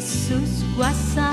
Yesus kuasa.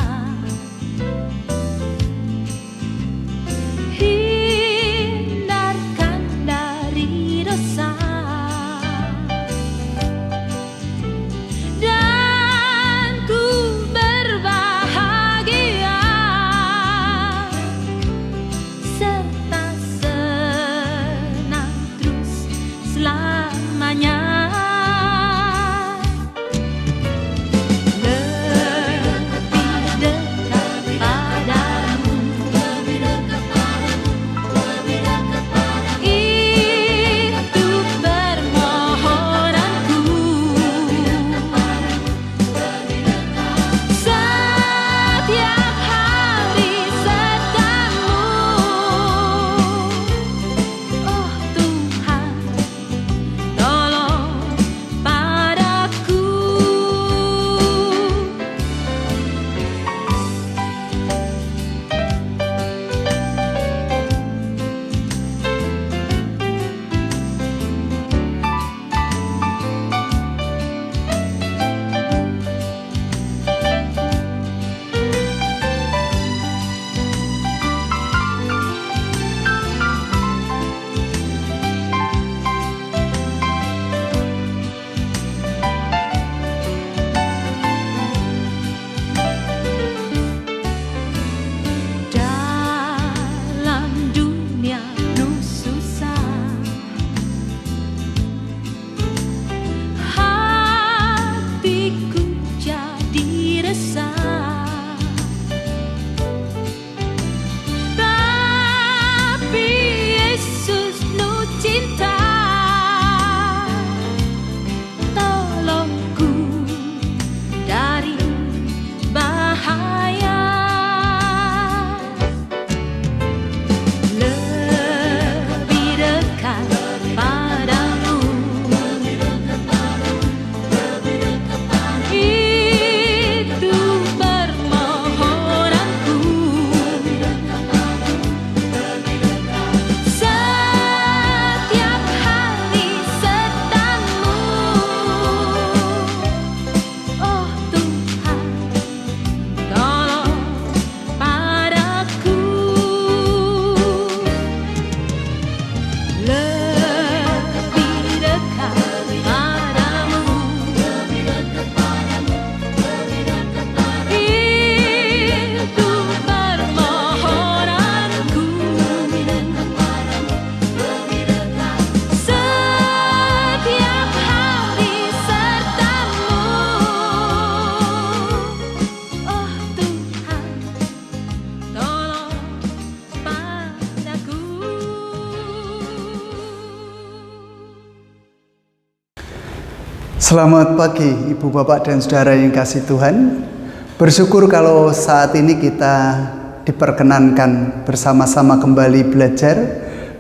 Selamat pagi Ibu Bapak dan Saudara yang kasih Tuhan. Bersyukur kalau saat ini kita diperkenankan bersama-sama kembali belajar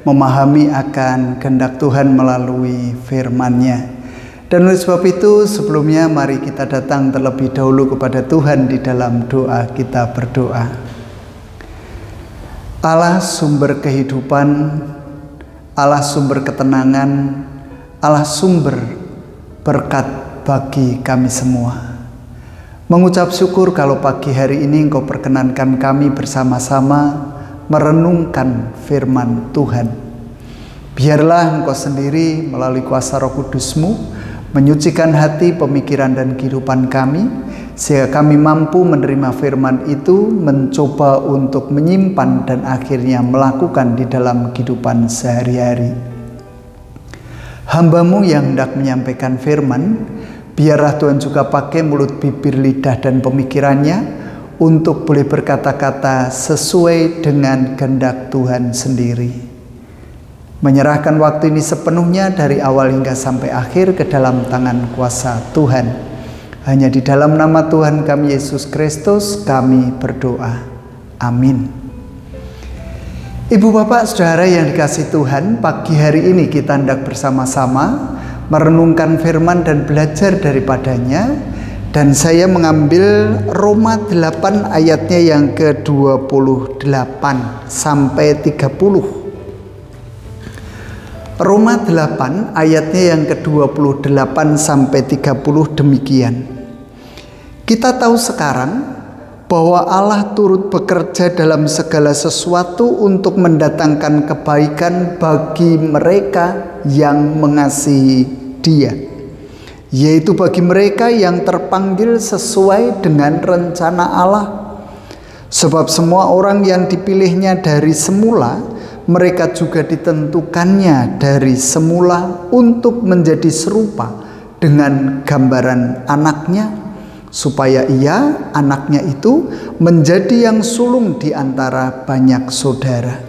memahami akan kehendak Tuhan melalui firman-Nya. Dan oleh sebab itu sebelumnya mari kita datang terlebih dahulu kepada Tuhan di dalam doa. Kita berdoa. Allah sumber kehidupan, Allah sumber ketenangan, Allah sumber berkat bagi kami semua. Mengucap syukur kalau pagi hari ini Engkau perkenankan kami bersama-sama merenungkan firman Tuhan. Biarlah Engkau sendiri melalui kuasa Roh Kudus-Mu menyucikan hati, pemikiran dan kehidupan kami, sehingga kami mampu menerima firman itu, mencoba untuk menyimpan dan akhirnya melakukan di dalam kehidupan sehari-hari. Hamba-Mu yang hendak menyampaikan firman, biarlah Tuhan juga pakai mulut, bibir, lidah, dan pemikirannya untuk boleh berkata-kata sesuai dengan kehendak Tuhan sendiri. Menyerahkan waktu ini sepenuhnya dari awal hingga sampai akhir ke dalam tangan kuasa Tuhan. Hanya di dalam nama Tuhan kami Yesus Kristus kami berdoa. Amin. Ibu Bapak Saudara yang dikasihi Tuhan, pagi hari ini kita hendak bersama-sama merenungkan firman dan belajar daripadanya. Dan saya mengambil Roma 8 ayatnya yang ke-28 sampai 30. Roma 8 ayatnya yang ke-28 sampai 30 demikian. Kita tahu sekarang bahwa Allah turut bekerja dalam segala sesuatu untuk mendatangkan kebaikan bagi mereka yang mengasihi Dia, yaitu bagi mereka yang terpanggil sesuai dengan rencana Allah. Sebab semua orang yang dipilihnya dari semula, mereka juga ditentukannya dari semula untuk menjadi serupa dengan gambaran anaknya, supaya ia, anaknya itu, menjadi yang sulung di antara banyak saudara.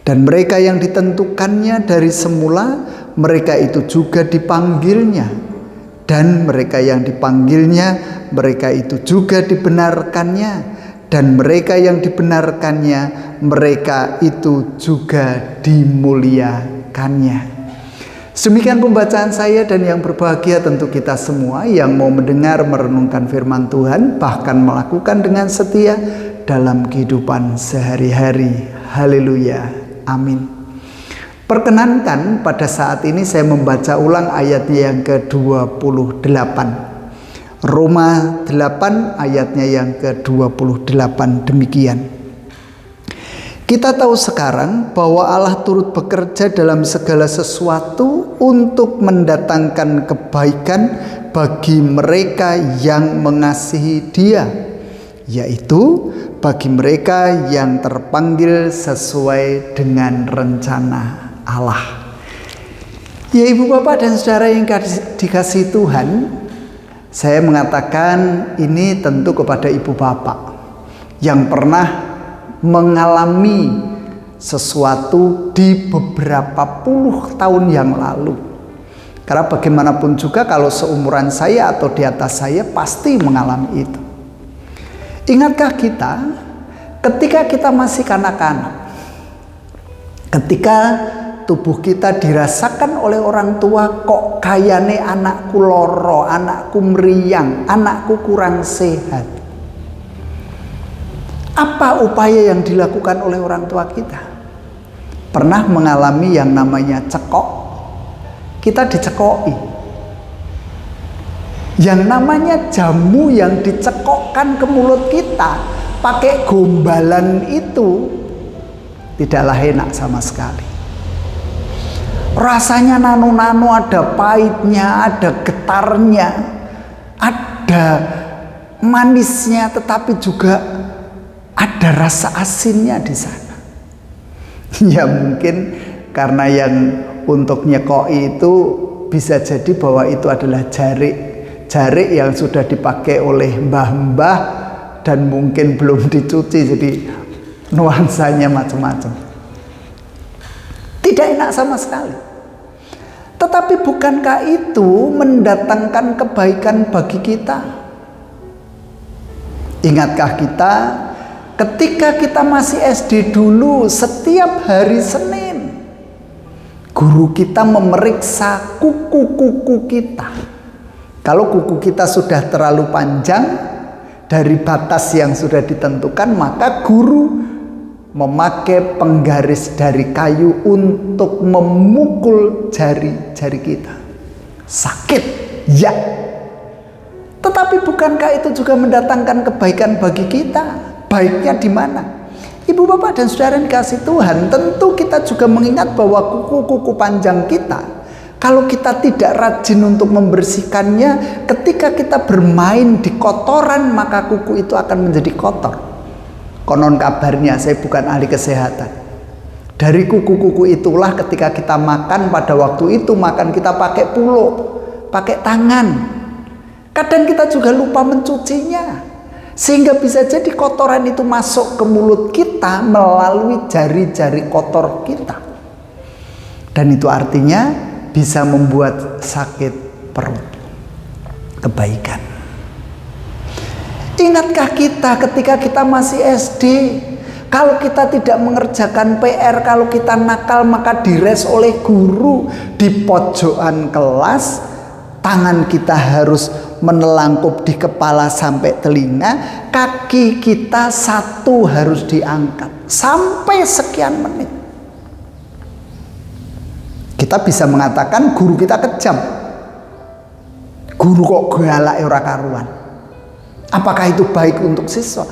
Dan mereka yang ditentukannya dari semula, mereka itu juga dipanggilnya. Dan mereka yang dipanggilnya, mereka itu juga dibenarkannya. Dan mereka yang dibenarkannya, mereka itu juga dimuliakannya. Demikian pembacaan saya, dan yang berbahagia tentu kita semua yang mau mendengar merenungkan firman Tuhan, bahkan melakukan dengan setia dalam kehidupan sehari-hari. Haleluya, amin. Perkenankan pada saat ini saya membaca ulang ayatnya yang ke-28. Roma 8 ayatnya yang ke-28 demikian. Kita tahu sekarang bahwa Allah turut bekerja dalam segala sesuatu untuk mendatangkan kebaikan bagi mereka yang mengasihi Dia, yaitu bagi mereka yang terpanggil sesuai dengan rencana Allah. Ya Ibu Bapak dan Saudara yang dikasihi Tuhan, saya mengatakan ini tentu kepada Ibu Bapak yang pernah mengalami sesuatu di beberapa puluh tahun yang lalu. Karena bagaimanapun juga kalau seumuran saya atau di atas saya pasti mengalami itu. Ingatkah kita ketika kita masih kanak-kanak, ketika tubuh kita dirasakan oleh orang tua, kok kayane anakku loro, anakku meriang, anakku kurang sehat. Apa upaya yang dilakukan oleh orang tua kita? Pernah mengalami yang namanya cekok? Kita dicekoki. Yang namanya jamu yang dicekokkan ke mulut kita pakai gombalan itu tidaklah enak sama sekali. Rasanya nano-nano, ada pahitnya, ada getarnya, ada manisnya, tetapi juga ada rasa asinnya di sana. Ya mungkin karena yang untuk nyekoi itu bisa jadi bahwa itu adalah jarik yang sudah dipakai oleh mbah-mbah dan mungkin belum dicuci, jadi nuansanya macam-macam. Tidak enak sama sekali. Tetapi bukankah itu mendatangkan kebaikan bagi kita? Ingatkah kita ketika kita masih SD dulu, setiap hari Senin guru kita memeriksa kuku-kuku kita. Kalau kuku kita sudah terlalu panjang dari batas yang sudah ditentukan, maka guru memakai penggaris dari kayu untuk memukul jari-jari kita. Sakit, ya. Tetapi bukankah itu juga mendatangkan kebaikan bagi kita? Baiknya di mana? Ibu Bapak dan Saudara yang dikasihi Tuhan, tentu kita juga mengingat bahwa kuku-kuku panjang kita, kalau kita tidak rajin untuk membersihkannya, ketika kita bermain di kotoran, maka kuku itu akan menjadi kotor. Konon kabarnya, saya bukan ahli kesehatan, dari kuku-kuku itulah ketika kita makan, pada waktu itu makan kita pakai pulo, pakai tangan. Kadang kita juga lupa mencucinya, sehingga bisa jadi kotoran itu masuk ke mulut kita melalui jari-jari kotor kita. Dan itu artinya bisa membuat sakit perut. Kebaikan. Ingatkah kita ketika kita masih SD, kalau kita tidak mengerjakan PR, kalau kita nakal, maka dires oleh guru di pojokan kelas, tangan kita harus menelangkup di kepala sampai telinga, kaki kita satu harus diangkat sampai sekian menit. Kita bisa mengatakan guru kita kejam, guru kok galak ora karuan. Apakah itu baik untuk siswa?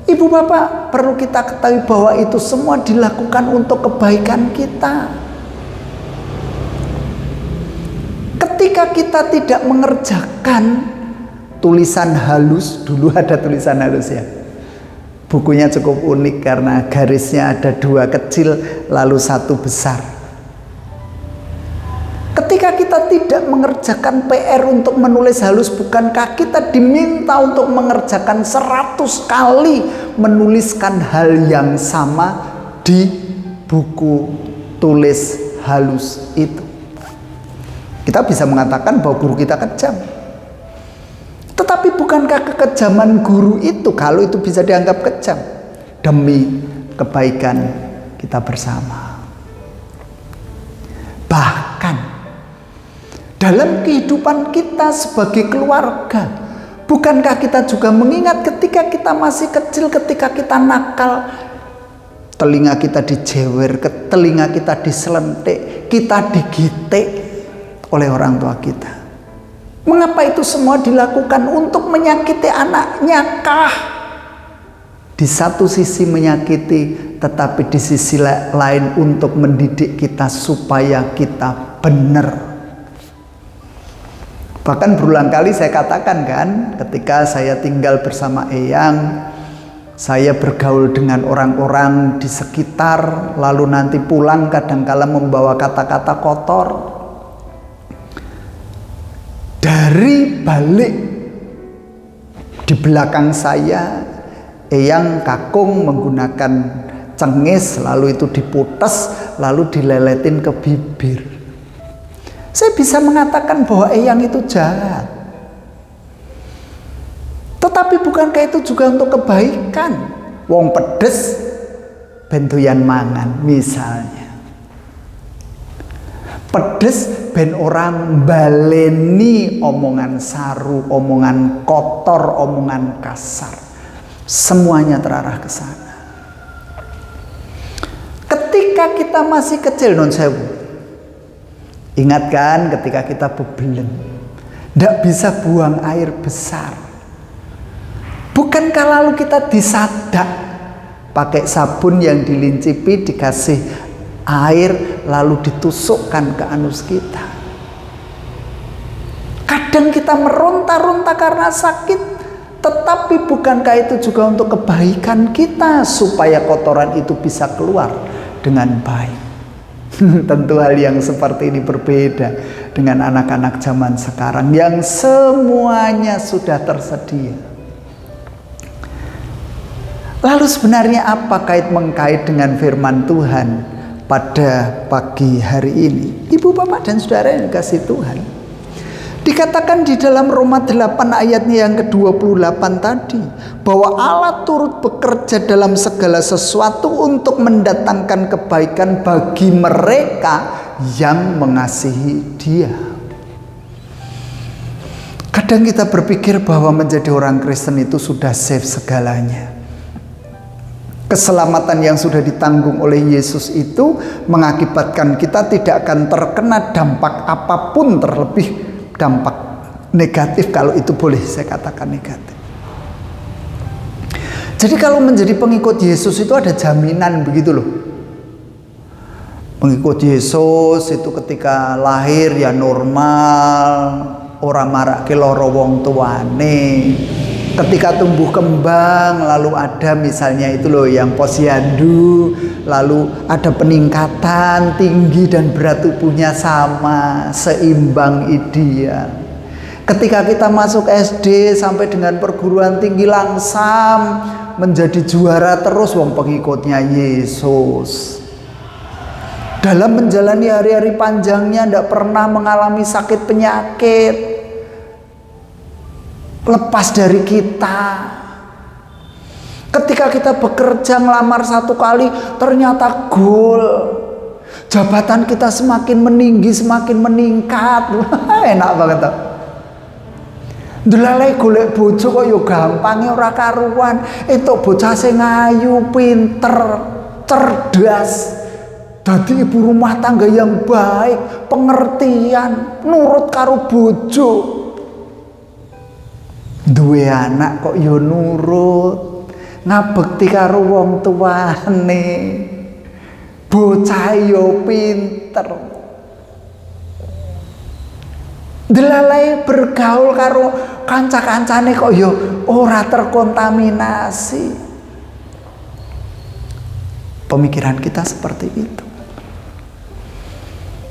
Ibu bapak, perlu kita ketahui bahwa itu semua dilakukan untuk kebaikan kita. Ketika kita tidak mengerjakan tulisan halus, dulu ada tulisan halus ya. Bukunya cukup unik karena garisnya ada 2 kecil lalu 1 besar. Ketika kita tidak mengerjakan PR untuk menulis halus, bukankah kita diminta untuk mengerjakan 100 kali menuliskan hal yang sama di buku tulis halus itu? Kita bisa mengatakan bahwa guru kita kejam. Tetapi bukankah kekejaman guru itu, kalau itu bisa dianggap kejam, demi kebaikan kita bersama? Bahkan dalam kehidupan kita sebagai keluarga, bukankah kita juga mengingat ketika kita masih kecil, ketika kita nakal, telinga kita dijewer, telinga kita diselentik, kita digitik oleh orang tua kita. Mengapa itu semua dilakukan? Untuk menyakiti anaknya kah? Di satu sisi menyakiti, tetapi di sisi lain untuk mendidik kita supaya kita benar. Bahkan berulang kali saya katakan kan, ketika saya tinggal bersama Eyang, saya bergaul dengan orang-orang di sekitar, lalu nanti pulang kadangkala membawa kata-kata kotor. Dari balik di belakang saya, Eyang kakung menggunakan cengis, lalu itu diputes, lalu dileletin ke bibir. Saya bisa mengatakan bahwa Eyang itu jahat. Tetapi bukankah itu juga untuk kebaikan? Wong pedes bentuyan mangan misalnya. Pedes ben orang baleni omongan saru, omongan kotor, omongan kasar. Semuanya terarah ke sana. Ketika kita masih kecil, non sewu, ingat kan ketika kita bebelen, tidak bisa buang air besar. Bukankah lalu kita disadak pakai sabun yang dilincipi, dikasih air lalu ditusukkan ke anus kita? Kadang kita meronta-ronta karena sakit, tetapi bukankah itu juga untuk kebaikan kita supaya kotoran itu bisa keluar dengan baik? Tentu hal yang seperti ini berbeda dengan anak-anak zaman sekarang yang semuanya sudah tersedia. Lalu sebenarnya apa mengkait dengan firman Tuhan pada pagi hari ini? Ibu bapak dan saudara yang dikasihi Tuhan, dikatakan di dalam Roma 8 ayatnya yang ke-28 tadi, bahwa Allah turut bekerja dalam segala sesuatu untuk mendatangkan kebaikan bagi mereka yang mengasihi Dia. Kadang kita berpikir bahwa menjadi orang Kristen itu sudah safe segalanya. Keselamatan yang sudah ditanggung oleh Yesus itu mengakibatkan kita tidak akan terkena dampak apapun, terlebih dampak negatif, kalau itu boleh saya katakan negatif. Jadi kalau menjadi pengikut Yesus itu ada jaminan begitu loh. Pengikut Yesus itu ketika lahir ya normal, ora marake lara wong tuane. Ketika tumbuh kembang lalu ada misalnya itu loh yang posyandu, lalu ada peningkatan tinggi dan berat tubuhnya sama, seimbang ideal. Ketika kita masuk SD sampai dengan perguruan tinggi langsam menjadi juara terus wong pengikutnya Yesus. Dalam menjalani hari-hari panjangnya tidak pernah mengalami sakit penyakit lepas dari kita. Ketika kita bekerja ngelamar 1 kali ternyata gol, jabatan kita semakin meninggi, semakin meningkat. Enak banget tuh. Ndelalai golek bojo kok yo gampange ora karuan. Entuk bocah sing ayu, pinter, cerdas. Dadi ibu rumah tangga yang baik, pengertian, nurut karo bojo. Duwe anak kok yo nurut, ngabekti karo wong tuane. Bocah yo pinter. Delalai bergaul karo kanca-kancane kok yo ora terkontaminasi. Pemikiran kita seperti itu.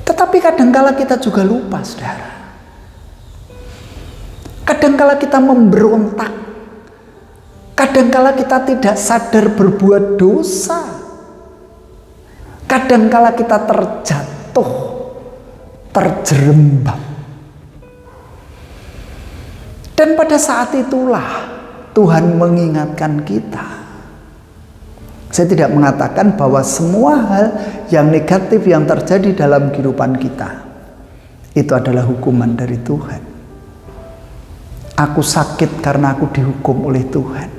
Tetapi kadangkala kita juga lupa, saudara. Kadangkala kita memberontak. Kadangkala kita tidak sadar berbuat dosa. Kadangkala kita terjatuh, terjerembab. Dan pada saat itulah Tuhan mengingatkan kita. Saya tidak mengatakan bahwa semua hal yang negatif yang terjadi dalam kehidupan kita itu adalah hukuman dari Tuhan. Aku sakit karena aku dihukum oleh Tuhan.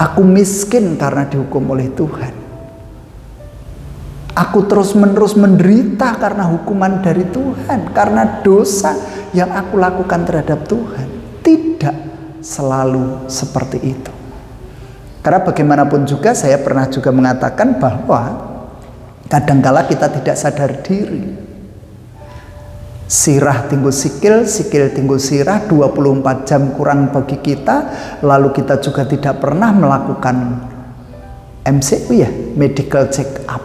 Aku miskin karena dihukum oleh Tuhan. Aku terus-menerus menderita karena hukuman dari Tuhan, karena dosa yang aku lakukan terhadap Tuhan. Tidak selalu seperti itu. Karena bagaimanapun juga saya pernah juga mengatakan bahwa kadangkala kita tidak sadar diri. Sirah tinggal sikil, sikil tinggal sirah, 24 jam kurang bagi kita. Lalu kita juga tidak pernah melakukan MCU ya, medical check up.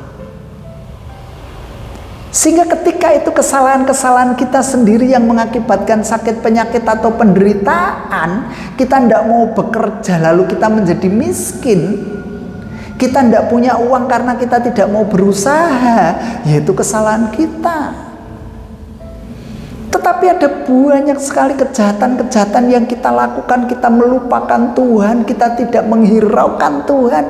Sehingga ketika itu kesalahan-kesalahan kita sendiri yang mengakibatkan sakit, penyakit atau penderitaan, kita tidak mau bekerja lalu kita menjadi miskin. Kita tidak punya uang karena kita tidak mau berusaha, yaitu kesalahan kita. Tetapi ada banyak sekali kejahatan-kejahatan yang kita lakukan, kita melupakan Tuhan, kita tidak menghiraukan Tuhan.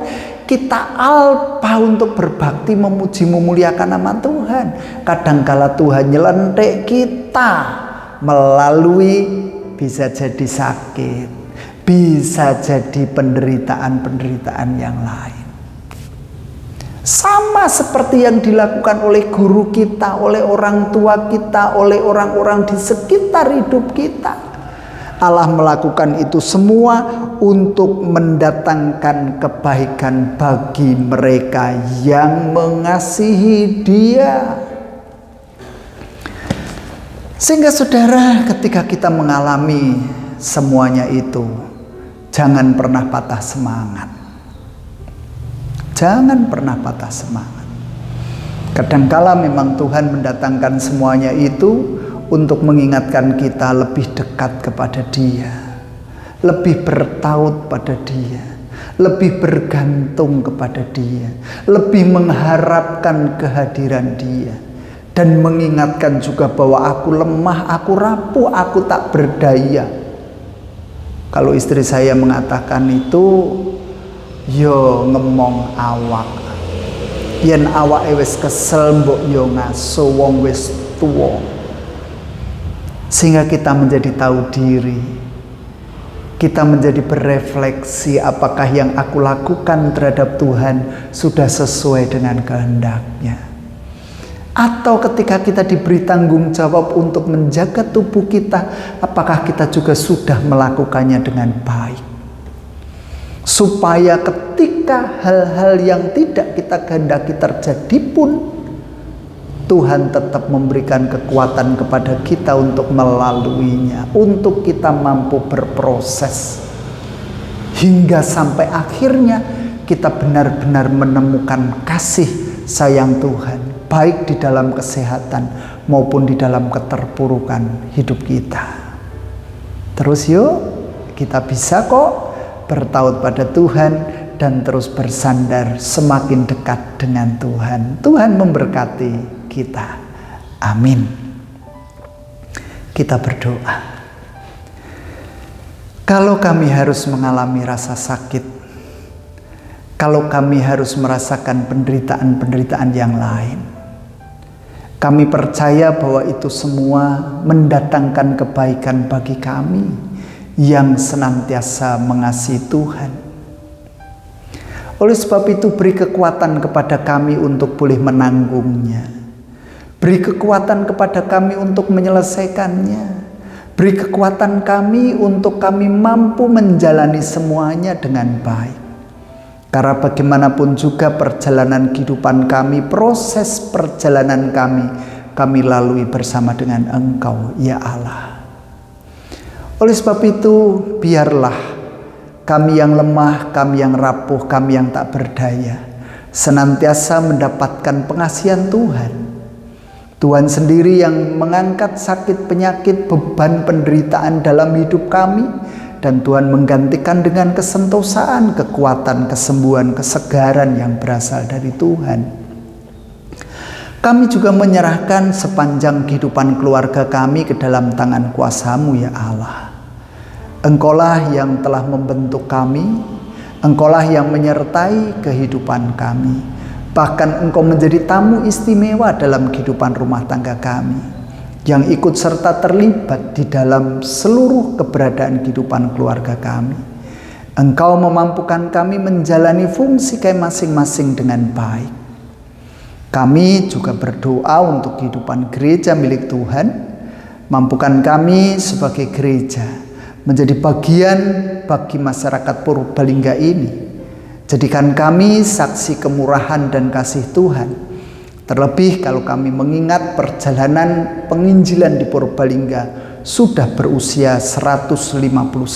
Kita alpa untuk berbakti, memuji, memuliakan nama Tuhan. Kadangkala Tuhan nyelentik kita melalui bisa jadi sakit, bisa jadi penderitaan-penderitaan yang lain. Sama seperti yang dilakukan oleh guru kita, oleh orang tua kita, oleh orang-orang di sekitar hidup kita. Allah melakukan itu semua untuk mendatangkan kebaikan bagi mereka yang mengasihi Dia. Sehingga saudara, ketika kita mengalami semuanya itu, jangan pernah patah semangat. Jangan pernah patah semangat. Kadangkala memang Tuhan mendatangkan semuanya itu untuk mengingatkan kita lebih dekat kepada Dia, lebih bertaut pada Dia, lebih bergantung kepada Dia, lebih mengharapkan kehadiran Dia, dan mengingatkan juga bahwa aku lemah, aku rapuh, aku tak berdaya. Kalau istri saya mengatakan itu, yo ngemong awak, yen awak wis kesel mbok yo ngaso wong wis tuwa. Sehingga kita menjadi tahu diri, kita menjadi berefleksi apakah yang aku lakukan terhadap Tuhan sudah sesuai dengan kehendak-Nya. Atau ketika kita diberi tanggung jawab untuk menjaga tubuh kita, apakah kita juga sudah melakukannya dengan baik. Supaya ketika hal-hal yang tidak kita kehendaki terjadi pun, Tuhan tetap memberikan kekuatan kepada kita untuk melaluinya, untuk kita mampu berproses hingga sampai akhirnya kita benar-benar menemukan kasih sayang Tuhan, baik di dalam kesehatan maupun di dalam keterpurukan hidup kita. Terus yuk, kita bisa kok bertaut pada Tuhan dan terus bersandar semakin dekat dengan Tuhan. Tuhan memberkati kita. Amin. Kita berdoa. Kalau kami harus mengalami rasa sakit, kalau kami harus merasakan penderitaan-penderitaan yang lain, kami percaya bahwa itu semua mendatangkan kebaikan bagi kami yang senantiasa mengasihi Tuhan. Oleh sebab itu, beri kekuatan kepada kami untuk boleh menanggungnya. Beri kekuatan kepada kami untuk menyelesaikannya. Beri kekuatan kami untuk kami mampu menjalani semuanya dengan baik. Karena bagaimanapun juga perjalanan kehidupan kami, proses perjalanan kami lalui bersama dengan Engkau, ya Allah. Oleh sebab itu, biarlah kami yang lemah, kami yang rapuh, kami yang tak berdaya, senantiasa mendapatkan pengasihan Tuhan. Tuhan sendiri yang mengangkat sakit, penyakit, beban, penderitaan dalam hidup kami. Dan Tuhan menggantikan dengan kesentosaan, kekuatan, kesembuhan, kesegaran yang berasal dari Tuhan. Kami juga menyerahkan sepanjang kehidupan keluarga kami ke dalam tangan kuasa-Mu, ya Allah. Engkaulah yang telah membentuk kami, Engkaulah yang menyertai kehidupan kami. Bahkan Engkau menjadi tamu istimewa dalam kehidupan rumah tangga kami, yang ikut serta terlibat di dalam seluruh keberadaan kehidupan keluarga kami. Engkau memampukan kami menjalani fungsi kami masing-masing dengan baik. Kami juga berdoa untuk kehidupan gereja milik Tuhan. Mampukan kami sebagai gereja menjadi bagian bagi masyarakat Purbalingga ini. Jadikan kami saksi kemurahan dan kasih Tuhan. Terlebih kalau kami mengingat perjalanan penginjilan di Purbalingga sudah berusia 159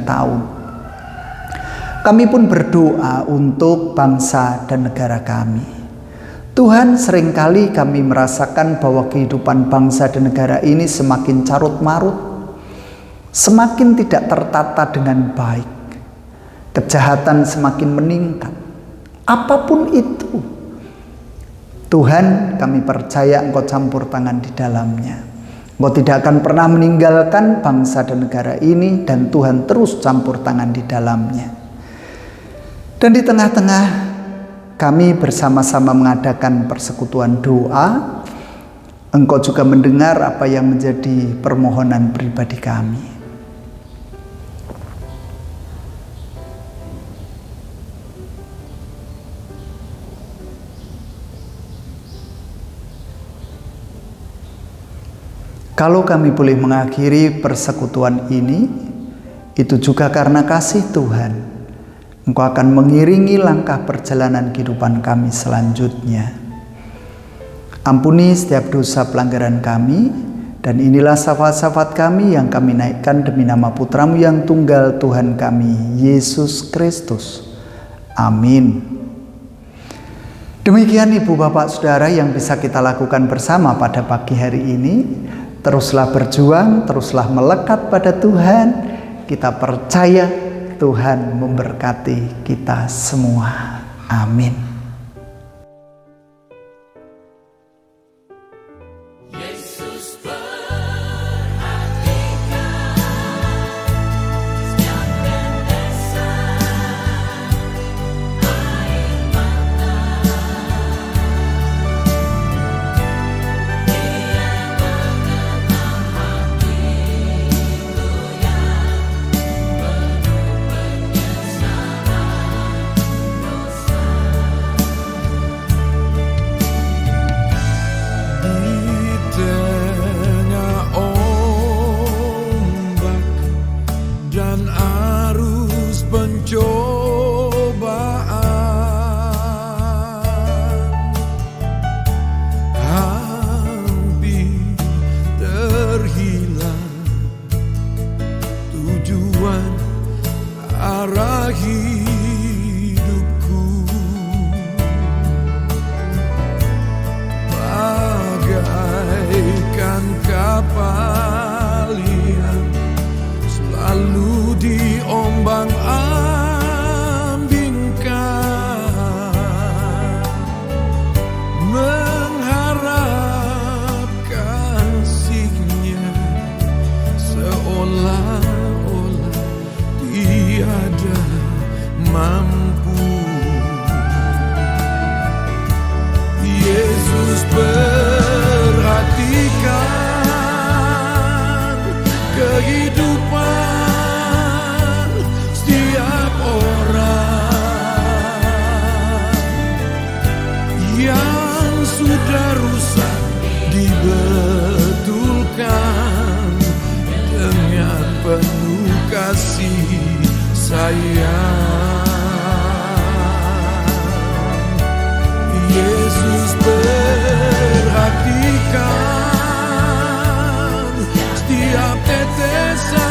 tahun. Kami pun berdoa untuk bangsa dan negara kami. Tuhan, seringkali kami merasakan bahwa kehidupan bangsa dan negara ini semakin carut marut, semakin tidak tertata dengan baik. Kejahatan semakin meningkat. Apapun itu, Tuhan, kami percaya Engkau campur tangan di dalamnya. Engkau tidak akan pernah meninggalkan bangsa dan negara ini, dan Tuhan terus campur tangan di dalamnya. Dan di tengah-tengah kami bersama-sama mengadakan persekutuan doa, Engkau juga mendengar apa yang menjadi permohonan pribadi kami. Kalau kami boleh mengakhiri persekutuan ini, itu juga karena kasih Tuhan. Engkau akan mengiringi langkah perjalanan kehidupan kami selanjutnya. Ampuni setiap dosa pelanggaran kami, dan inilah syafaat-syafaat kami yang kami naikkan demi nama Putra-Mu yang tunggal, Tuhan kami, Yesus Kristus. Amin. Demikian Ibu Bapak Saudara yang bisa kita lakukan bersama pada pagi hari ini. Teruslah berjuang, teruslah melekat pada Tuhan. Kita percaya Tuhan memberkati kita semua. Amin. sayang. Yesus perhatikan setiap tetesan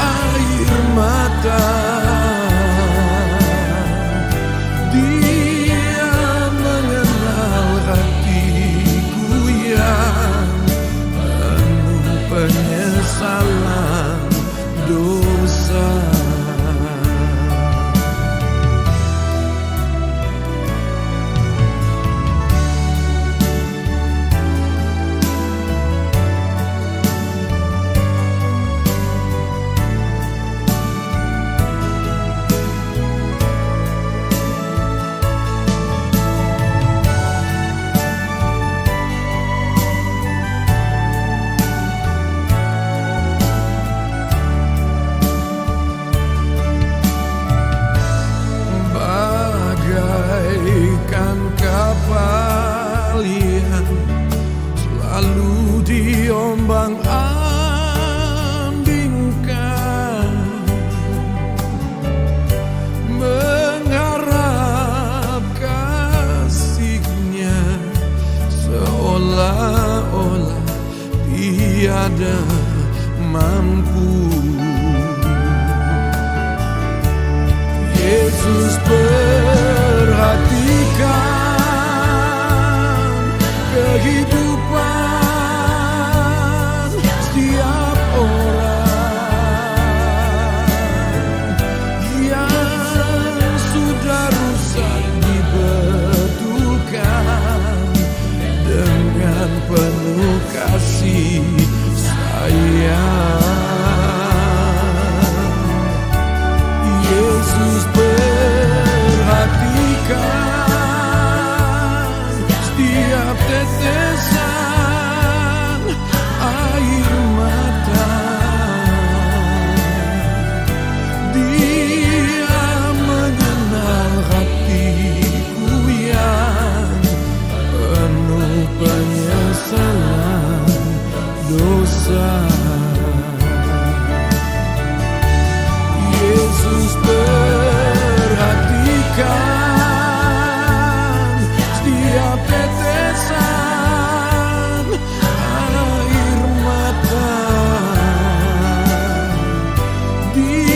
air mata. Dia mengenal hatiku yang penuh penyesalan dosa. Bagaikan kapal yang selalu diombang-ambingkan, mengharap kasihnya seolah-olah tiada mampu. Yesus perhatikan kehidupan setiap orang yang sudah rusak dibetulkan dengan penuh kasih sayang. Yesus perhatikan setiap tetesan air mata. Dia mengenal hatiku yang penuh penyesalan dosa. Yesus perhatikan setiap tetesan air mata. Dia